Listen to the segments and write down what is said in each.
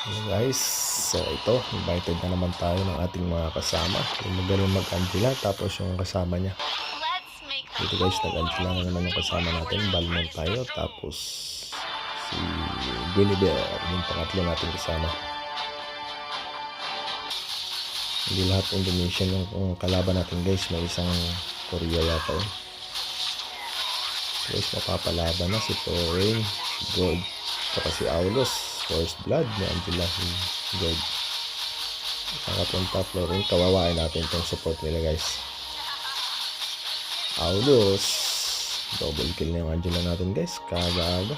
Hello guys, so ito, invited na naman tayo ng ating mga kasama. Yung magaling mag-Angela, tapos yung kasama niya. Ito guys, nag-Angela na naman yung kasama natin. Balmond tayo, tapos si Guinevere, yung pangatlo natin kasama. Hindi lahat Indonesian yung kalaban natin guys, may isang Korea yata yun. Guys, mapapalaban na si Torin, si Gold, saka si Aulos. First blood ni Angela, si Gold. Nakapunta Florin, kawawain natin itong support nila guys. Aulos, double kill na yung Angela natin guys, kaga-aga.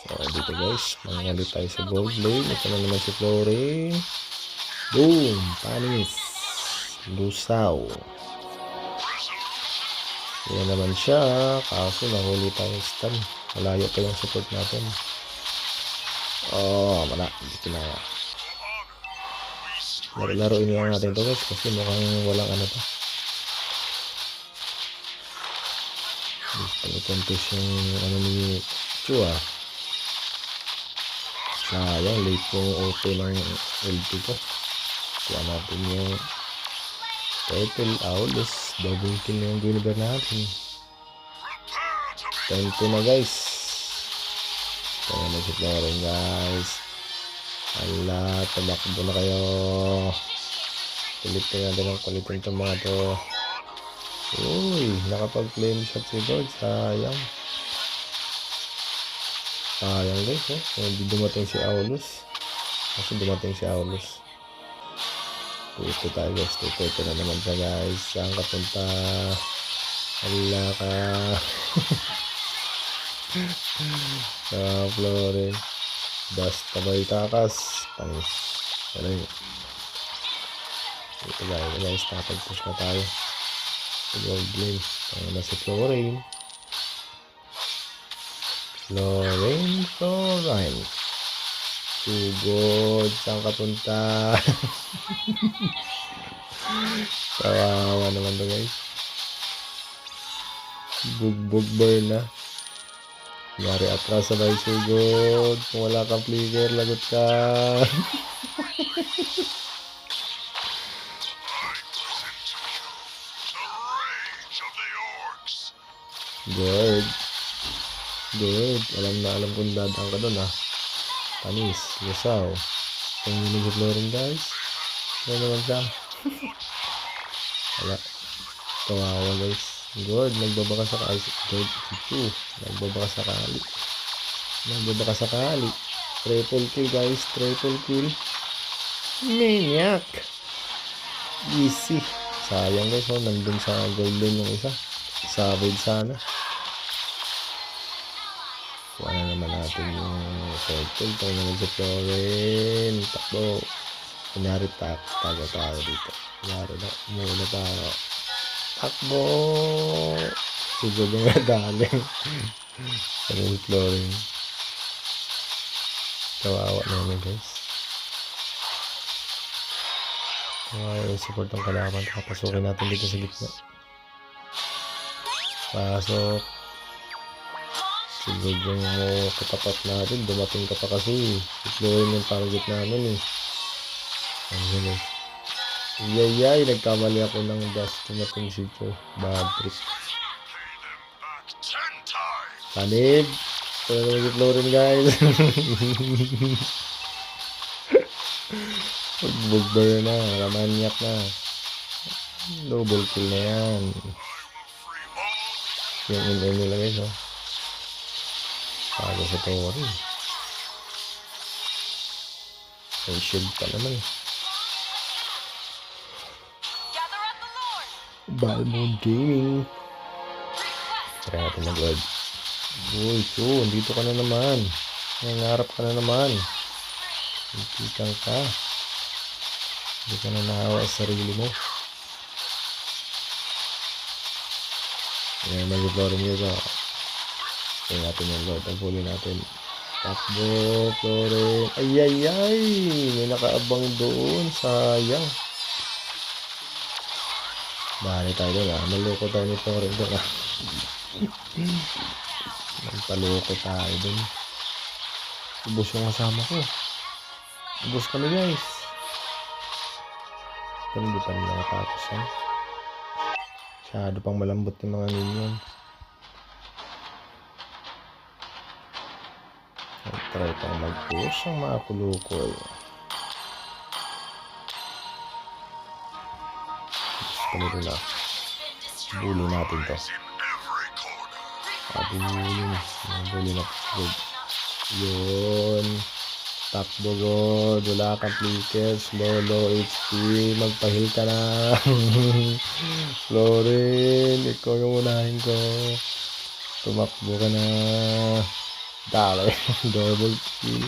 So dito guys, mangalit tayo sa gold lane. Ito na naman si Florin. Boom, panis, lusaw. Yan naman siya, kaso nahuli tayo stun. Malayo pa yung support natin. Oh, wala. Hindi kinaya. Laruin lang natin ito guys kasi mukhang walang ano pa. Pag-contest yung ano ni Chua. Sayang, late yung OP ng LT ko. Kuha natin yung Turtle, Aulos. Double kill na yung Guinevere natin. 10-2 na guys. Ito na si Florin guys. Ala, tumakbo na kayo. Kulitin natin ang kulitin itong mga to. Uy, nakapag-flame shot si Gold. Sayang. Sayang guys eh. Hindi dumating si Aulos. Kasi dumating si Aulos. Tuto tayo guys. Tuto na naman siya guys. Saan ka punta? Ala ka. Florin. Basta may takas. Panis. Alay. Ito guys. Nakapag-push na tayo. Gold lane. Ayan na si Florin. Florin. Sugod. Saan ka punta? Kawawa naman to guys. Bugbog burn na. Yari atras sabay sugod. Kung wala kang flicker, lagot ka. Good. Alam kung dadaan ka doon ha. Panis, lusaw. Kung yun yung Florin guys. Ano naman siya? Wala. Kawawa guys. Good. Nagbabaka sa kali. Good. Nagbabaka sa kali. Triple kill guys. Triple kill. Maniac. Easy. Sayang guys. Oh, nandun sa golden yung isa. Savage sana. Kuha na naman natin yung circle. Tayo naman sa Florin. Takbo. Kunyari tago tayo dito. Kunyari na. Muna tayo. Takbo. Siguro nga galing. Ano yung Florin. Kawawa naman guys. Kawawa yung support ng kalaban. Kapasukin natin dito sa gitna. Pasok. Siguro yung katapat natin. Dumating ka pa kasi. Florin yung target namin eh. Ano yun eh. Yayay, nagkamali ako ng dash. Tumating si Cho. Bad trip. Panib. Ito na naman si Florin guys. Bugber na. Ramanyak na. Double kill na yan. Yung in-aim nila guys oh. Pago sa Torin. May shield pa naman eh. Balmond Gaming. Try natin mag-word. Uy, Chu, dito ka na naman. Nangarap ka na naman. Hintitang ka. Hindi ka na nahawa sa sarili mo. Ayan, mag-florin nyo ba? Tingnan natin yung Lord. Ang huli natin. Takbo, Florin. Ay. May nakaabang doon. Sayang. Bahali tayo doon ah. Maloko tayo ni Florin doon ah. Nagpaloko tayo doon. Ubus yung kasama ko. Ubus kami guys. Pero hindi pa rin nakatapos yan. Masyado pang malambot yung mga minion. Try pang mag-push ang mga kulukoy. Gusto nito na. Bully natin to. Bully na. Good. Yun. Takbo God. Wala kang flickers. Low HP. Magpahil ka na. Florin. Ikaw yung unahin ko. Tumakbo ka na. Dali. Double kill.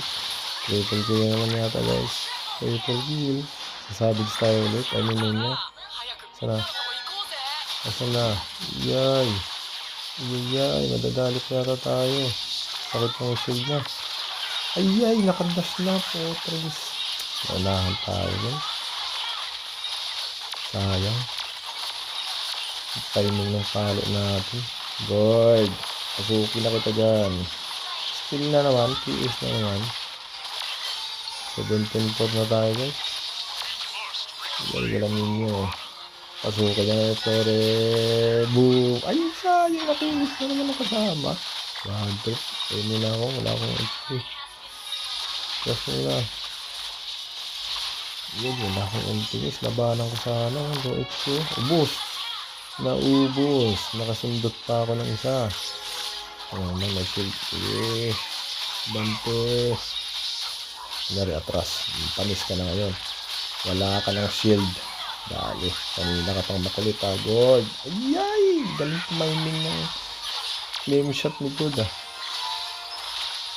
Triple kill naman yata guys. Triple kill. Sasabig tayo ulit. I mean yun niya. Sana. Asan na? Yay. Yay. Madadali pa yata tayo. Sakit ng shield na. Ayay. Nakadas na po. Tris. Unahan tayo guys. Sayang. Timing ng palo natin. Good. Pasukin na kita dyan. Skill na naman. PS na naman. 17-4 na tayo guys. Galang ninyo. Pasukin na pero boom. Ay sayang. Nakinis na naman ang kasama. Bad trip. Pwede na ako. Wala akong HP. Kasi na. Yun. Wala akong MP. Labanan ko sana. Low HP. Ubus. Naubos. Nakasundot pa ako ng isa. Ano naman, may shield. Sige. Bantos. Nari atras. Panis ka na ngayon. Wala ka ng shield. Dali. Kanina ka pang makulit ha. God. Ayay. Galing mining ng flame shot ni God ah.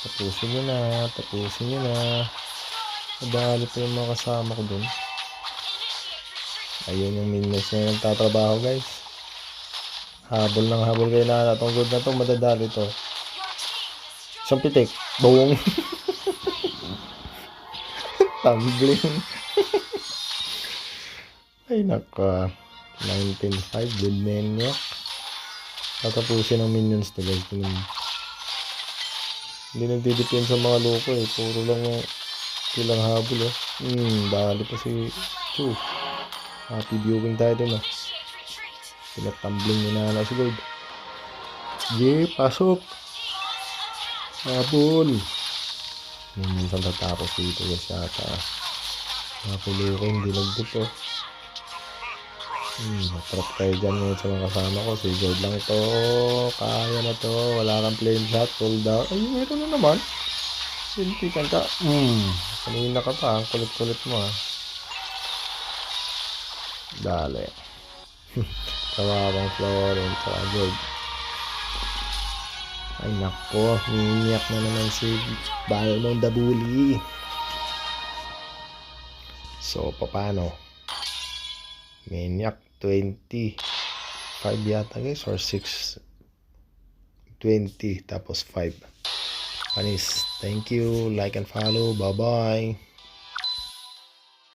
Tapusin nyo na. Tapusin nyo na. Madali pa yung mga kasama ko dun. Ayun yung minions na nagtatrabaho guys. Habol ng habol kayo na itong good na to. Madadali to. Isang pitik. Boom. Tumbling. Ay naka. 19-5 with maniac. Tatapusin ang minions to guys. Hindi nagdidepend sa mga loko eh. Puro lang yung kilang habol eh. Dali pa si Chu. Happy viewing tayo dun ah. Pinatumbling ni Nana si Gold. Yeah, pasok. Habol. Minsan tatapos dito guys yata. Napulo ko hindi nagbuto. Matrap kayo dyan ngayon sa mga kasama ko. Si Gold lang to. Kaya na to. Wala kang flame shot. Hold down. Ay, meron na naman. Sintikan ka. Kanina ka pa. Kulit-kulit mo ha. Dali. Kawawang Florin sa Gold. Ay nako. Niniyak na naman si Balmond the Bully. So, paano? Maniac 25 yata guys or 6 20 tapos 5 panis. Thank you, like and follow, bye bye.